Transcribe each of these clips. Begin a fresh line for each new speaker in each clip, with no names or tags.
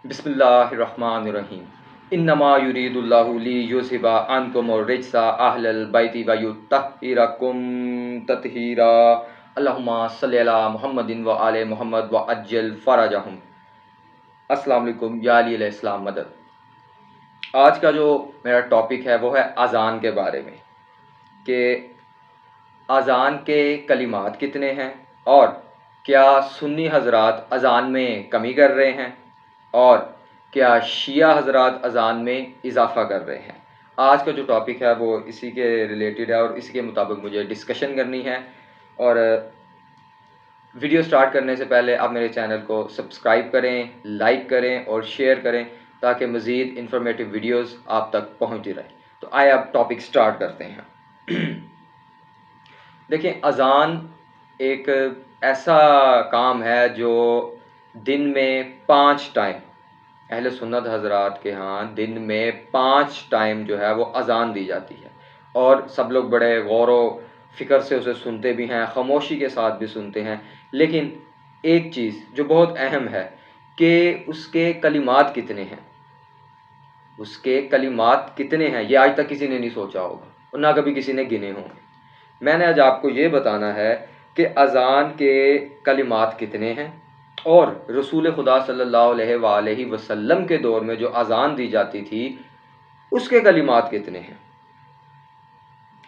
بسم اللہ الرحمن الرحیم انما یرید اللہ لیذھب عنکم الرجس اہل البیت ویطہرکم تطہیرا اللہم صلی علی محمد و آل محمد وعجل فرجہم۔ السلام علیکم یا علی علیہ السلام مدد۔ آج کا جو میرا ٹاپک ہے وہ ہے اذان کے بارے میں، کہ اذان کے کلمات کتنے ہیں اور کیا سنی حضرات اذان میں کمی کر رہے ہیں اور کیا شیعہ حضرات اذان میں اضافہ کر رہے ہیں۔ آج کا جو ٹاپک ہے وہ اسی کے ریلیٹڈ ہے اور اسی کے مطابق مجھے ڈسکشن کرنی ہے۔ اور ویڈیو سٹارٹ کرنے سے پہلے آپ میرے چینل کو سبسکرائب کریں، لائک کریں اور شیئر کریں تاکہ مزید انفارمیٹیو ویڈیوز آپ تک پہنچتی رہیں۔ تو آئے اب ٹاپک سٹارٹ کرتے ہیں۔ دیکھیں، اذان ایک ایسا کام ہے جو دن میں 5 ٹائم اہل سنت حضرات کے ہاں دن میں 5 ٹائم جو ہے وہ اذان دی جاتی ہے، اور سب لوگ بڑے غور و فکر سے اسے سنتے بھی ہیں، خاموشی کے ساتھ بھی سنتے ہیں۔ لیکن ایک چیز جو بہت اہم ہے کہ اس کے کلمات کتنے ہیں، اس کے کلمات کتنے ہیں یہ آج تک کسی نے نہیں سوچا ہوگا اور نہ کبھی کسی نے گنے ہوں گے۔ میں نے آج آپ کو یہ بتانا ہے کہ اذان کے کلمات کتنے ہیں اور رسول خدا صلی اللہ علیہ وآلہ وسلم کے دور میں جو اذان دی جاتی تھی اس کے کلمات کتنے ہیں۔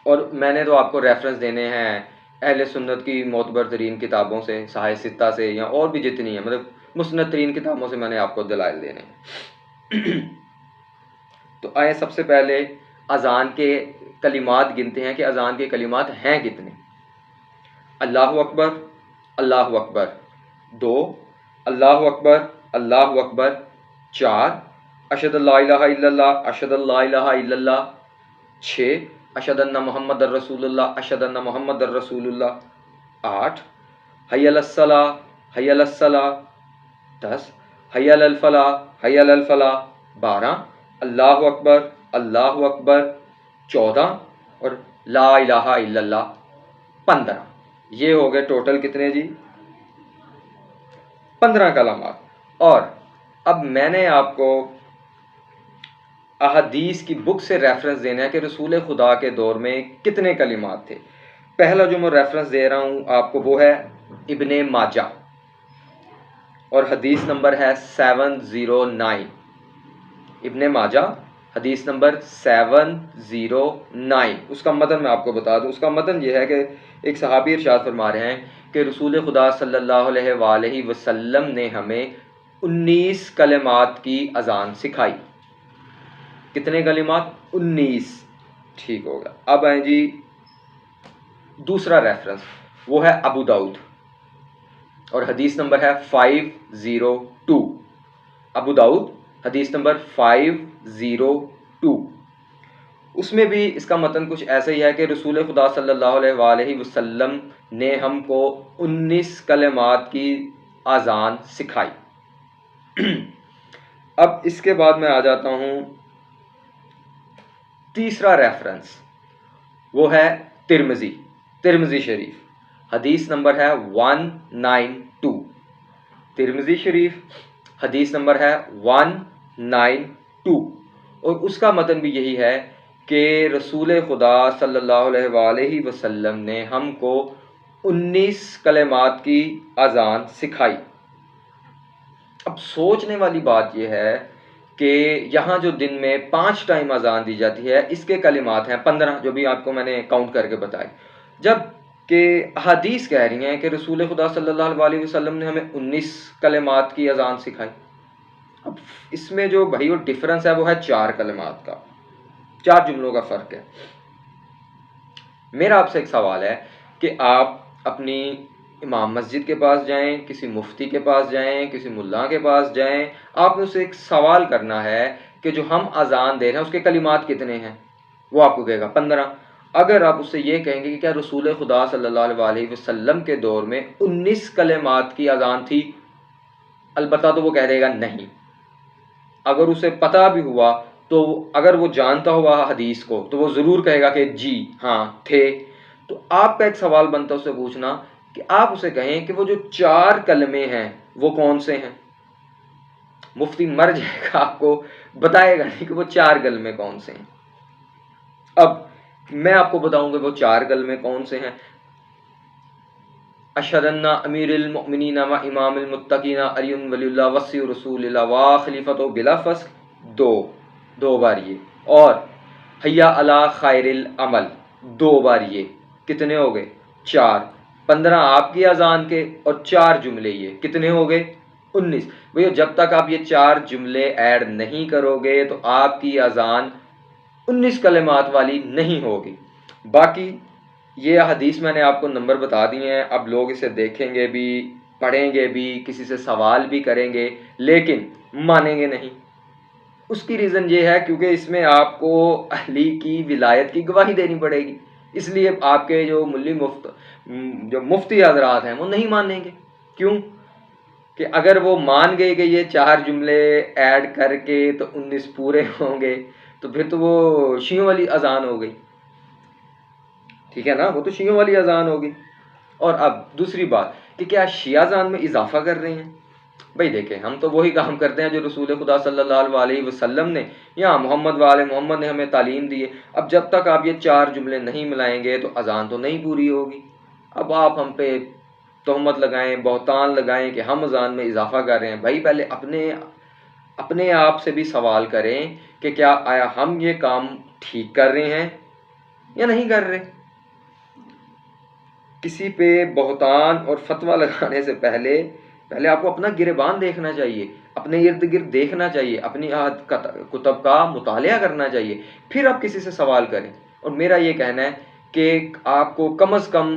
اور میں نے تو آپ کو ریفرنس دینے ہیں اہل سنت کی معتبر ترین کتابوں سے، صحاح ستہ سے، یا اور بھی جتنی ہیں، مطلب مسند ترین کتابوں سے میں نے آپ کو دلائل دینے ہیں۔ تو آئے سب سے پہلے اذان کے کلمات گنتے ہیں کہ اذان کے کلمات ہیں کتنے۔ اللہ اکبر، اللہ اکبر 2، اللہ اکبر، اللہ اکبر 4، اشہد اللہ الہ الا اللہ، اشہد اللہ الہ الا اللہ 6، اشہد ان محمد الرسول اللہ، اشہد ان محمد الرسول اللہ 8، حی علی الصلاۃ، حی علی الصلاۃ 10، حی علی الفلاح، حی علی الفلاح 12، اللہ اکبر، اللہ اکبر 14، اور لا الہ الا اللہ 15۔ یہ ہو گئے ٹوٹل کتنے جی؟ 15 کلمات۔ اور اب میں نے آپ کو احادیث کی بک سے ریفرنس دینا ہے کہ رسول خدا کے دور میں کتنے کلمات تھے۔ پہلا جو میں ریفرنس دے رہا ہوں آپ کو وہ ہے ابن ماجہ، اور حدیث نمبر ہے 709۔ ابن ماجہ حدیث نمبر 709۔ اس کا متن میں آپ کو بتا دوں، اس کا متن یہ ہے کہ ایک صحابی ارشاد فرما رہے ہیں کہ رسول خدا صلی اللہ علیہ وآلہ وسلم نے ہمیں 19 کلمات کی اذان سکھائی۔ کتنے کلمات؟ 19۔ ٹھیک ہوگا۔ اب آئیں جی دوسرا ریفرنس، وہ ہے ابو داؤد، اور حدیث نمبر ہے 502۔ ابو داؤد حدیث نمبر 502۔ اس میں بھی اس کا متن کچھ ایسے ہی ہے کہ رسول خدا صلی اللہ علیہ وآلہ وسلم نے ہم کو 19 کلمات کی اذان سکھائی۔ اب اس کے بعد میں آ جاتا ہوں تیسرا ریفرنس، وہ ہے ترمذی شریف، حدیث نمبر ہے 192۔ ترمذی شریف حدیث نمبر ہے 192، اور اس کا متن بھی یہی ہے کہ رسول خدا صلی اللہ علیہ وآلہ وسلم نے ہم کو 19 کلمات کی اذان سکھائی۔ اب سوچنے والی بات یہ ہے کہ یہاں جو دن میں 5 ٹائم اذان دی جاتی ہے اس کے کلمات ہیں 15، جو بھی آپ کو میں نے کاؤنٹ کر کے بتائے، جب کہ احادیث کہہ رہی ہیں کہ رسول خدا صلی اللہ علیہ وسلم نے ہمیں 19 کلمات کی اذان سکھائی۔ اب اس میں جو بھائی وہ ڈفرنس ہے وہ ہے 4 کلمات کا، 4 جملوں کا فرق ہے۔ میرا آپ سے ایک سوال ہے کہ آپ اپنی امام مسجد کے پاس جائیں، کسی مفتی کے پاس جائیں، کسی ملا کے پاس جائیں، آپ نے اسے ایک سوال کرنا ہے کہ جو ہم اذان دے رہے ہیں اس کے کلمات کتنے ہیں، وہ آپ کو کہے گا 15۔ اگر آپ اس سے یہ کہیں گے کہ کیا رسول خدا صلی اللہ علیہ وسلم کے دور میں 19 کلمات کی اذان تھی، البتہ تو وہ کہہ دے گا نہیں۔ اگر اسے پتہ بھی ہوا تو اگر وہ جانتا ہوا حدیث کو تو وہ ضرور کہے گا کہ جی ہاں تھے۔ تو آپ کا ایک سوال بنتا ہے اسے پوچھنا کہ آپ اسے کہیں کہ وہ جو 4 کلمے ہیں وہ کون سے ہیں۔ مفتی مر جائے گا آپ کو بتائے گا نہیں کہ وہ 4 کلمے کون سے ہیں۔ اب میں آپ کو بتاؤں گا وہ 4 کلمے کون سے ہیں۔ اشہد ان امیر المؤمنین و امام المتقین علی ولی اللہ وصی رسول اللہ و خلیفۃ بلا فصل، دو بار یہ، اور حیا علی خیر العمل 2 بار یہ، کتنے ہو گئے؟ 4۔ 15 آپ کی اذان کے اور 4 جملے یہ، کتنے ہو گئے؟ 19۔ بھئی جب تک آپ یہ 4 جملے ایڈ نہیں کرو گے تو آپ کی اذان 19 کلمات والی نہیں ہوگی۔ باقی یہ حدیث میں نے آپ کو نمبر بتا دیے ہیں، اب لوگ اسے دیکھیں گے بھی، پڑھیں گے بھی، کسی سے سوال بھی کریں گے، لیکن مانیں گے نہیں۔ اس کی ریزن یہ ہے کیونکہ اس میں آپ کو علی کی ولایت کی گواہی دینی پڑے گی، اس لیے آپ کے جو مفتی حضرات ہیں وہ نہیں مانیں گے۔ کیوں کہ اگر وہ مان گئے کہ یہ 4 جملے ایڈ کر کے تو 19 پورے ہوں گے تو پھر تو وہ شیعوں والی اذان ہو گئی، ٹھیک ہے نا، وہ تو شیعوں والی اذان ہوگی۔ اور اب دوسری بات کہ کیا شیعہ اذان میں اضافہ کر رہے ہیں؟ بھائی دیکھیں، ہم تو وہی کام کرتے ہیں جو رسول خدا صلی اللہ علیہ وسلم نے یا محمد وآل محمد نے ہمیں تعلیم دی ہے۔ اب جب تک آپ یہ 4 جملے نہیں ملائیں گے تو اذان تو نہیں پوری ہوگی۔ اب آپ ہم پہ تہمت لگائیں، بہتان لگائیں کہ ہم اذان میں اضافہ کر رہے ہیں، بھائی پہلے اپنے آپ سے بھی سوال کریں کہ کیا آیا ہم یہ کام ٹھیک کر رہے ہیں یا نہیں کر رہے۔ کسی پہ بہتان اور فتویٰ لگانے سے پہلے آپ کو اپنا گریبان دیکھنا چاہیے، اپنے ارد گرد دیکھنا چاہیے، اپنی کتب کا مطالعہ کرنا چاہیے، پھر آپ کسی سے سوال کریں۔ اور میرا یہ کہنا ہے کہ آپ کو کم از کم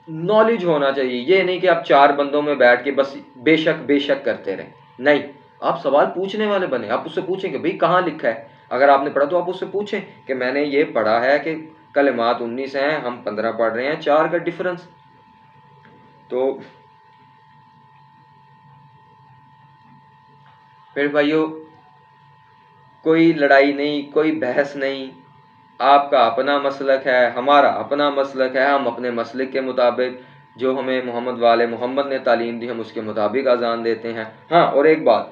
نالج ہونا چاہیے، یہ نہیں کہ آپ 4 بندوں میں بیٹھ کے بس بے شک کرتے رہیں، نہیں، آپ سوال پوچھنے والے بنے، آپ اس سے پوچھیں کہ بھئی کہاں لکھا ہے۔ اگر آپ نے پڑھا تو آپ اس سے پوچھیں کہ میں نے یہ پڑھا ہے کہ کلمات 19 ہیں، ہم 15 پڑھ رہے ہیں، 4 کا ڈفرنس۔ تو پھر بھائیو کوئی لڑائی نہیں، کوئی بحث نہیں، آپ کا اپنا مسلک ہے، ہمارا اپنا مسلک ہے، ہم اپنے مسلک کے مطابق جو ہمیں محمد والے محمد نے تعلیم دی ہم اس کے مطابق اذان دیتے ہیں۔ ہاں، اور ایک بات،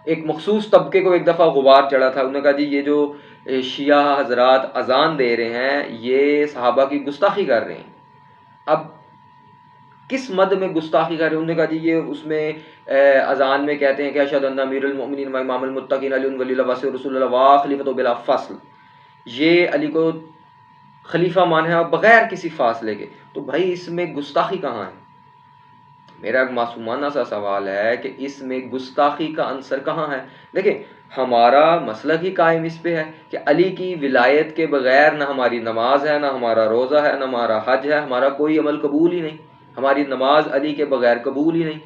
ایک مخصوص طبقے کو ایک دفعہ غبار چڑھا تھا، انہوں نے کہا جی یہ جو شیعہ حضرات اذان دے رہے ہیں یہ صحابہ کی گستاخی کر رہے ہیں۔ اب کس مد میں گستاخی کر رہے ہیں؟ انہوں نے کہا جی یہ اس میں اذان میں کہتے ہیں کہ اشہد ان امیر المؤمنین و امام المتقین علی ولی اللہ وصی رسول اللہ و خلیفۃ بلا فصل، یہ علی کو خلیفہ مانا ہے بغیر کسی فاصلے کے، تو بھائی اس میں گستاخی کہاں ہے؟ میرا ایک معصومانہ سا سوال ہے کہ اس میں گستاخی کا عنصر کہاں ہے؟ دیکھیں، ہمارا مسلک ہی قائم اس پہ ہے کہ علی کی ولایت کے بغیر نہ ہماری نماز ہے، نہ ہمارا روزہ ہے، نہ ہمارا حج ہے، ہمارا کوئی عمل قبول ہی نہیں، ہماری نماز علی کے بغیر قبول ہی نہیں۔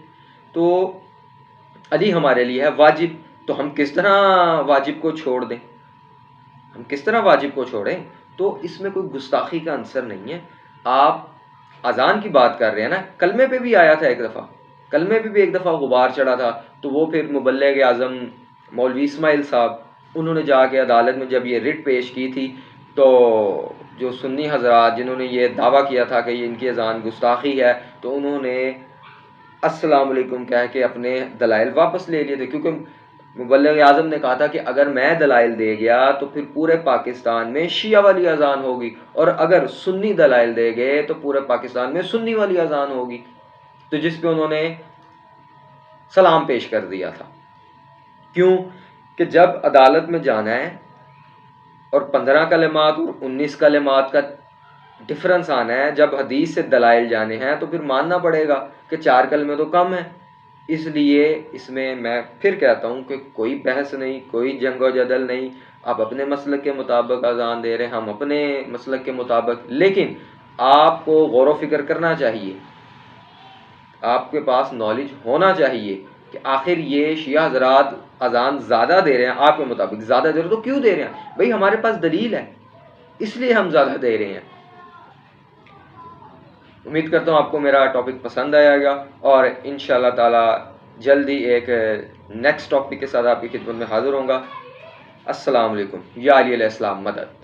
تو علی ہمارے لیے ہے واجب، تو ہم کس طرح واجب کو چھوڑ دیں؟ ہم کس طرح واجب کو چھوڑیں؟ تو اس میں کوئی گستاخی کا عنصر نہیں ہے۔ آپ اذان کی بات کر رہے ہیں نا، کلمے پہ بھی آیا تھا ایک دفعہ، کلمے پہ بھی ایک دفعہ غبار چڑھا تھا، تو وہ پھر مبلغ اعظم مولوی اسماعیل صاحب انہوں نے جا کے عدالت میں جب یہ رٹ پیش کی تھی تو جو سنی حضرات جنہوں نے یہ دعویٰ کیا تھا کہ یہ ان کی اذان گستاخی ہے، تو انہوں نے السلام علیکم کہہ کے اپنے دلائل واپس لے لیے تھے، کیونکہ مبلغ اعظم نے کہا تھا کہ اگر میں دلائل دے گیا تو پھر پورے پاکستان میں شیعہ والی اذان ہوگی، اور اگر سنی دلائل دے گئے تو پورے پاکستان میں سنی والی اذان ہوگی، تو جس پہ انہوں نے سلام پیش کر دیا تھا۔ کیوں کہ جب عدالت میں جانا ہے اور 15 کلمات اور 19 کلمات کا ڈفرنس آنا ہے، جب حدیث سے دلائل جانے ہیں تو پھر ماننا پڑے گا کہ 4 کلمے تو کم ہیں۔ اس لیے اس میں پھر کہتا ہوں کہ کوئی بحث نہیں، کوئی جنگ و جدل نہیں، آپ اپنے مسلک کے مطابق اذان دے رہے ہیں، ہم اپنے مسلک کے مطابق، لیکن آپ کو غور و فکر کرنا چاہیے، آپ کے پاس نالج ہونا چاہیے کہ آخر یہ شیعہ حضرات اذان زیادہ دے رہے ہیں، آپ کے مطابق زیادہ دے رہے ہیں تو کیوں دے رہے ہیں؟ بھئی ہمارے پاس دلیل ہے، اس لیے ہم زیادہ دے رہے ہیں۔ امید کرتا ہوں آپ کو میرا ٹاپک پسند آیا گا، اور انشاءاللہ تعالی جلدی ایک نیکسٹ ٹاپک کے ساتھ آپ کی خدمت میں حاضر ہوں گا۔ السلام علیکم، یا علی علیہ السلام مدد۔